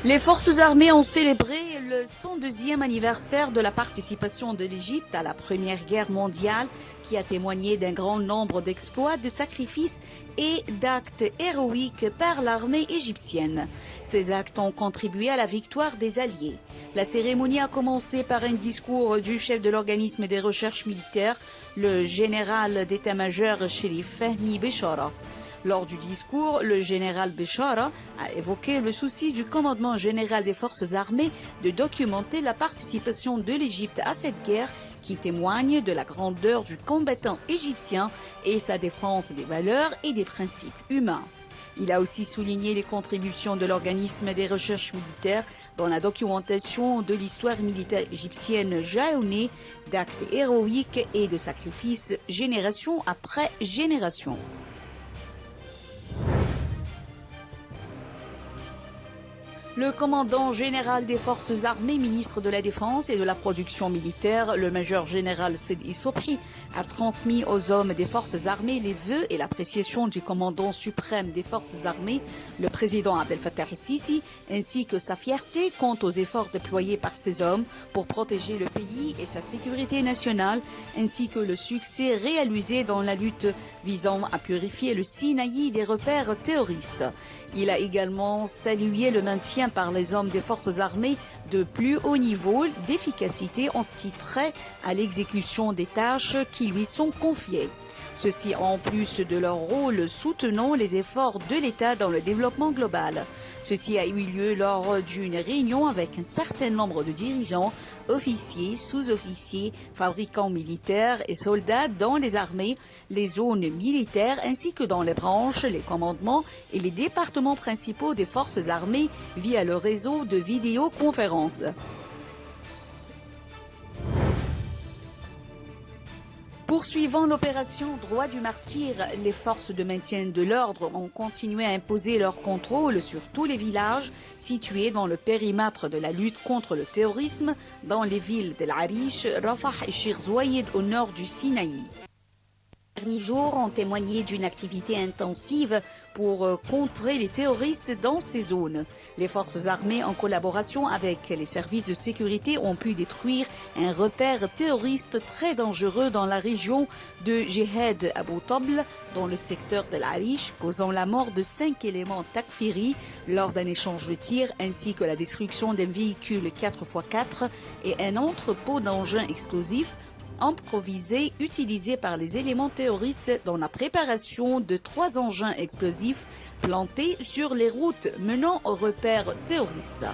Les forces armées ont célébré le 102e anniversaire de la participation de l'Égypte à la Première Guerre mondiale, qui a témoigné d'un grand nombre d'exploits, de sacrifices et d'actes héroïques par l'armée égyptienne. Ces actes ont contribué à la victoire des Alliés. La cérémonie a commencé par un discours du chef de l'organisme des recherches militaires, le général d'état-major Sherif Fahmi Bechara. Lors du discours, le général Bechara a évoqué le souci du commandement général des forces armées de documenter la participation de l'Égypte à cette guerre qui témoigne de la grandeur du combattant égyptien et sa défense des valeurs et des principes humains. Il a aussi souligné les contributions de l'organisme des recherches militaires dans la documentation de l'histoire militaire égyptienne jalonnée d'actes héroïques et de sacrifices génération après génération. Le commandant général des forces armées, ministre de la Défense et de la production militaire, le major général Sidi Sobhi, a transmis aux hommes des forces armées les vœux et l'appréciation du commandant suprême des forces armées, le président Abdel Fattah el-Sisi, ainsi que sa fierté quant aux efforts déployés par ces hommes pour protéger le pays et sa sécurité nationale, ainsi que le succès réalisé dans la lutte visant à purifier le Sinaï des repères terroristes. Il a également salué le maintien par les hommes des forces armées de plus haut niveau d'efficacité en ce qui trait à l'exécution des tâches qui lui sont confiées. Ceci en plus de leur rôle soutenant les efforts de l'État dans le développement global. Ceci a eu lieu lors d'une réunion avec un certain nombre de dirigeants, officiers, sous-officiers, fabricants militaires et soldats dans les armées, les zones militaires ainsi que dans les branches, les commandements et les départements principaux des forces armées via le réseau de vidéoconférences. Poursuivant l'opération Droit du Martyr, les forces de maintien de l'ordre ont continué à imposer leur contrôle sur tous les villages situés dans le périmètre de la lutte contre le terrorisme dans les villes d'El Arish, Rafah et Sheikh Zouaïd au nord du Sinaï. Les derniers jours ont témoigné d'une activité intensive pour contrer les terroristes dans ces zones. Les forces armées, en collaboration avec les services de sécurité, ont pu détruire un repère terroriste très dangereux dans la région de Jhed Abou Tabl, dans le secteur de l'Arish, causant la mort de 5 éléments takfiri lors d'un échange de tirs, ainsi que la destruction d'un véhicule 4x4 et un entrepôt d'engins explosifs improvisés utilisés par les éléments terroristes dans la préparation de 3 engins explosifs plantés sur les routes menant aux repères terroristes.